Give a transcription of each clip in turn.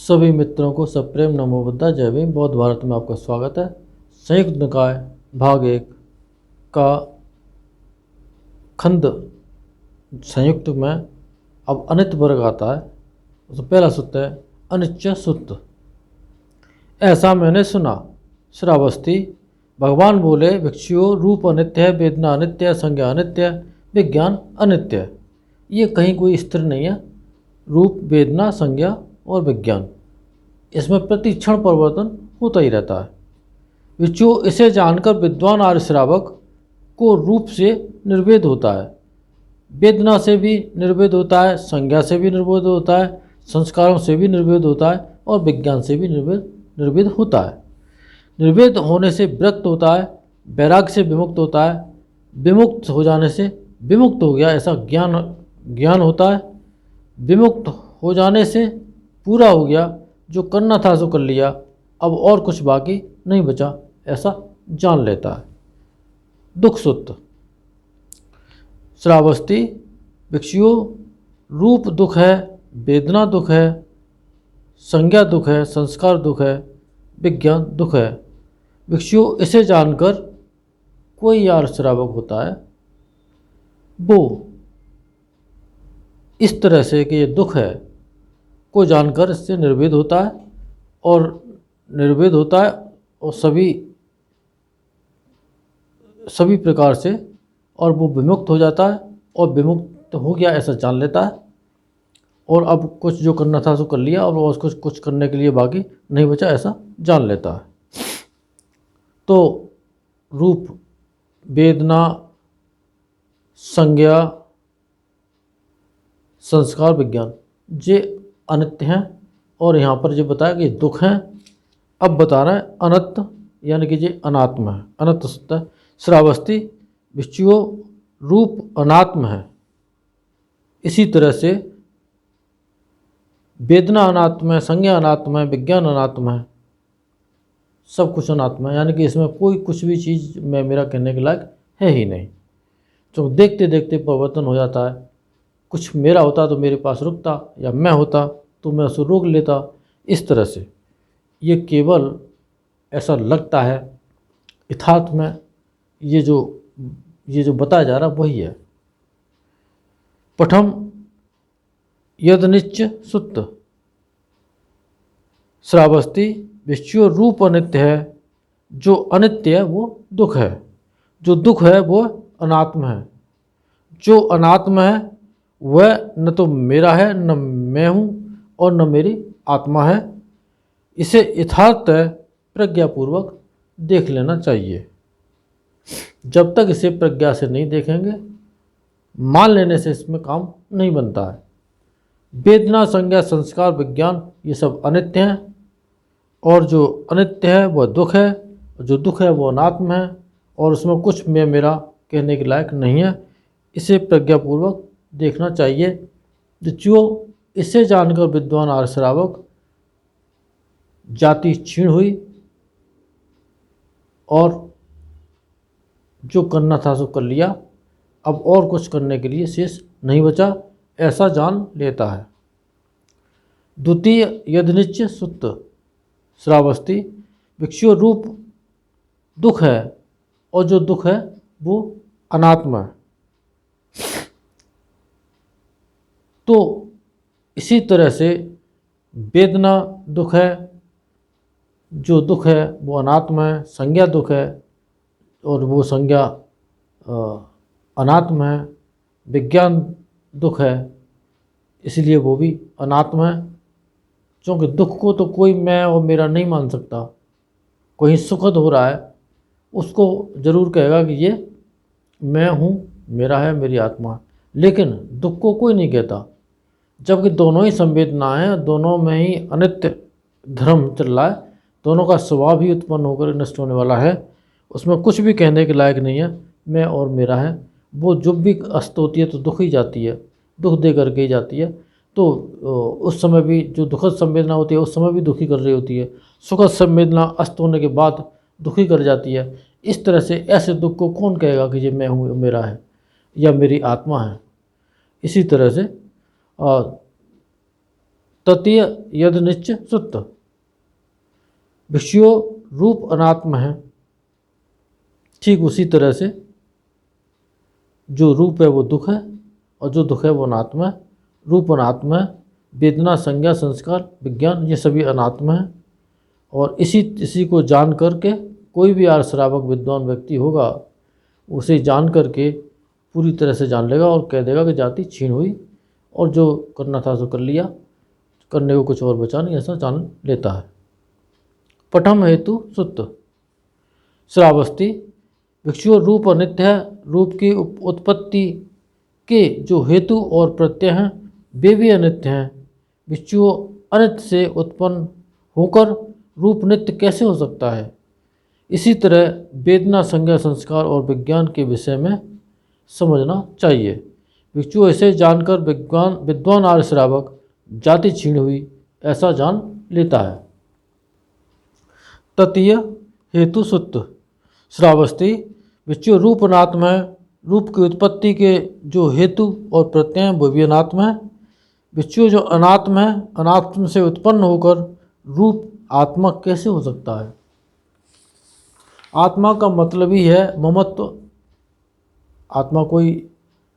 सभी मित्रों को सप्रेम नमो बुद्धा जय भीम। बौद्ध भारत में आपका स्वागत है। संयुक्त निकाय भाग 1 का खंड संयुक्त में अब अनित्य वर्ग आता है। तो पहला सूत्र है अनिच्य सूत्र। ऐसा मैंने सुना। श्रावस्ती। भगवान बोले, भिक्षुओं, रूप अनित्य है, वेदना अनित्य है, संज्ञा अनित्य है, विज्ञान अनित्य है। ये कहीं कोई स्थिर नहीं है। रूप, वेदना, संज्ञा और विज्ञान, इसमें प्रति क्षण परिवर्तन होता ही रहता है। भिक्षु इसे जानकर विद्वान आर्य श्रावक को रूप से निर्वेद होता है, वेदना से भी निर्वेद होता है, संज्ञा से भी निर्वेद होता है, संस्कारों से भी निर्वेद होता है और विज्ञान से भी निर्वेद होता है। निर्वेद होने से विरक्त होता है, वैराग्य से विमुक्त होता है, विमुक्त हो जाने से विमुक्त हो गया ऐसा ज्ञान होता है, विमुक्त हो जाने से पूरा हो गया, जो करना था सो कर लिया, अब और कुछ बाकी नहीं बचा ऐसा जान लेता है। दुख सूत्र। श्रावस्ती। भिक्षुओं, रूप दुख है, वेदना दुख है, संज्ञा दुख है, संस्कार दुख है, विज्ञान दुख है। भिक्षुओं इसे जानकर कोई आर्य श्रावक होता है, वो इस तरह से कि ये दुख है को जानकर इससे निर्वेद होता है और निर्वेद होता है और सभी प्रकार से, और वो विमुक्त हो जाता है और विमुक्त हो गया ऐसा जान लेता है, और अब कुछ जो करना था सो कर लिया और कुछ करने के लिए बाकी नहीं बचा ऐसा जान लेता है। तो रूप, वेदना, संज्ञा, संस्कार, विज्ञान ये अनित्य हैं और यहाँ पर जो बताया कि दुख हैं। अब बता रहे हैं अनत्त यानी कि ये अनात्म है, अनंत सत्य है। श्रावस्ती। भिक्षुओं, रूप अनात्म है, इसी तरह से वेदना अनात्म है, संज्ञा अनात्म है, विज्ञान अनात्म है, सब कुछ अनात्म है, यानी कि इसमें कोई कुछ भी चीज़ में मेरा कहने के लायक है ही नहीं। तो देखते देखते परिवर्तन हो जाता है। कुछ मेरा होता तो मेरे पास रुकता, या मैं होता तो मैं उसे रोक लेता। इस तरह से ये केवल ऐसा लगता है, यथार्थ में ये जो बताया जा रहा वही है। प्रथम यदनिच्य सूत्र। श्रावस्ती। भिक्षुओं, रूप अनित्य है, जो अनित्य है वो दुख है, जो दुख है वो अनात्म है, जो अनात्म है वह न तो मेरा है, न मैं हूँ और न मेरी आत्मा है। इसे यथार्थ प्रज्ञापूर्वक देख लेना चाहिए। जब तक इसे प्रज्ञा से नहीं देखेंगे, मान लेने से इसमें काम नहीं बनता है। वेदना, संज्ञा, संस्कार, विज्ञान ये सब अनित्य हैं, और जो अनित्य है वह दुख है, जो दुख है वो अनात्म है, और उसमें कुछ मैं मेरा कहने के लायक नहीं है। इसे प्रज्ञापूर्वक देखना चाहिए। जो इसे जानकर विद्वान आर्य श्रावक जाति क्षीण हुई और जो करना था सो कर लिया, अब और कुछ करने के लिए शेष नहीं बचा ऐसा जान लेता है। द्वितीय यदनिच्य सूत्र। श्रावस्ती। भिक्षुओं, रूप दुख है और जो दुख है वो अनात्मा है। तो इसी तरह से वेदना दुख है, जो दुख है वो अनात्मा है, संज्ञा दुख है और वो संज्ञा अनात्म है, विज्ञान दुख है इसलिए वो भी अनात्म है। क्योंकि दुख को तो कोई मैं और मेरा नहीं मान सकता। कोई सुखद हो रहा है उसको ज़रूर कहेगा कि ये मैं हूँ, मेरा है, मेरी आत्मा है, लेकिन दुख को कोई नहीं कहता। जबकि दोनों ही संवेदना हैं, दोनों में ही अनित्य धर्म चल रहा है, दोनों का स्वभाव ही उत्पन्न होकर नष्ट होने वाला है। उसमें कुछ भी कहने के लायक नहीं है मैं और मेरा है। वो जब भी अस्त होती है तो दुख ही जाती है, दुख दे करके ही जाती है। तो उस समय भी जो दुखद संवेदना होती है उस समय भी दुखी कर रही होती है, सुखद संवेदना अस्त होने के बाद दुखी कर जाती है। इस तरह से ऐसे दुख को कौन कहेगा कि ये मैं हूँ, मेरा है या मेरी आत्मा है। इसी तरह से तृतीय यद निश्च सुत्त। विषयो रूप अनात्म है, ठीक उसी तरह से जो रूप है वो दुख है और जो दुख है वो अनात्म है। रूप अनात्म है, वेदना संज्ञा संस्कार विज्ञान ये सभी अनात्म है। और इसी को जान करके कोई भी आर्य श्रावक विद्वान व्यक्ति होगा उसे जान करके पूरी तरह से जान लेगा और कह देगा कि जाति छीन हुई और जो करना था सो कर लिया, करने को कुछ और बचा नहीं, ऐसा जान लेता है। पठम हेतु सुत्त। श्रावस्ती। भिक्षु रूप अनित्य है, रूप की उत्पत्ति के जो हेतु और प्रत्यय हैं वे भी अनित्य हैं। भिक्षु अनित्य से उत्पन्न होकर रूप नित्य कैसे हो सकता है। इसी तरह वेदना संज्ञा संस्कार और विज्ञान के विषय में समझना चाहिए। भिक्षु ऐसे जानकर विद्वान आर्य श्रावक जाति छीन हुई ऐसा जान लेता है। तृतीय हेतु सुत्त। श्रावस्ती। भिक्षु रूप अनात्म है, रूप की उत्पत्ति के जो हेतु और प्रत्यय वो भी अनात्म है। भिक्षु जो अनात्म है, अनात्म से उत्पन्न होकर रूप आत्मा कैसे हो सकता है। आत्मा का मतलब ही है ममत्व। आत्मा कोई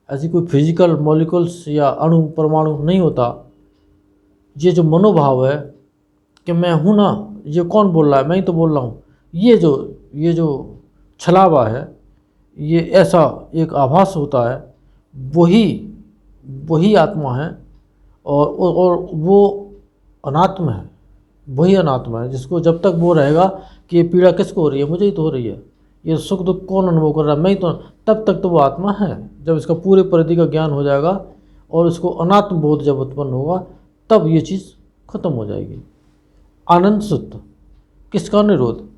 ऐसी कोई फिजिकल मॉलिक्यूल्स या अणु परमाणु नहीं होता। ये जो मनोभाव है कि मैं हूँ ना, ये कौन बोल रहा है, मैं ही तो बोल रहा हूँ, ये जो छलावा है, ये ऐसा एक आभास होता है, वही आत्मा है। और वो अनात्म है, वही अनात्मा है जिसको जब तक वो रहेगा कि ये पीड़ा किसको हो रही है, मुझे ही तो हो रही है, ये सुख दुख कौन अनुभव कर रहा है, मैं ही तो, तब तक तो वो आत्मा है। जब इसका पूरे परिधि का ज्ञान हो जाएगा और इसको अनात्म बोध जब उत्पन्न होगा तब ये चीज़ खत्म हो जाएगी। आनंद सुत्त। किसका निरोध।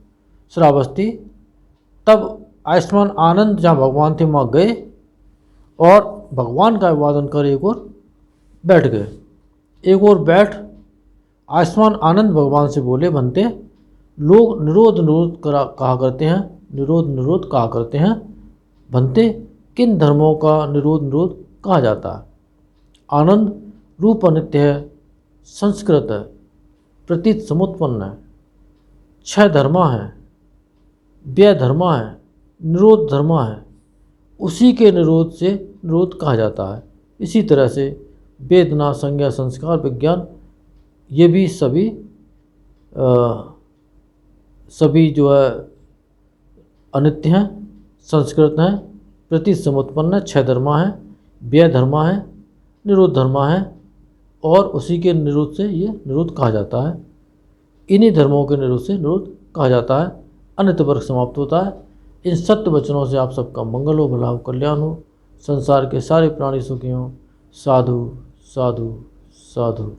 श्रावस्ती। तब आयुष्मान आनंद जहाँ भगवान थे वहाँ गए और भगवान का अभिवादन कर एक और बैठ गए। एक और बैठ आयुष्मान आनंद भगवान से बोले, बनते लोग निरोध कहा करते हैं, निरोध कहा करते हैं, बनते किन धर्मों का निरोध कहा जाता है। आनंद रूप अनित्य है, संस्कृत है, प्रतीत समुत्पन्न है, छह धर्मा है, व्यय धर्मा है, निरोध धर्मा है, उसी के निरोध से निरोध कहा जाता है। इसी तरह से वेदना संज्ञा संस्कार विज्ञान ये भी सभी जो है अनित्य हैं, संस्कृत हैं, प्रतीत समुत्पन्न है, छह धर्मा है, व्यय धर्मा है, निरोध धर्मा है और उसी के निरोध से ये निरोध कहा जाता है। इन्हीं धर्मों के निरोध से निरोध कहा जाता है। अनित्य वर्ग समाप्त होता है। इन सत्य वचनों से आप सबका मंगल हो, भला हो, कल्याण हो, संसार के सारे प्राणी सुखी हों। साधु साधु साधु।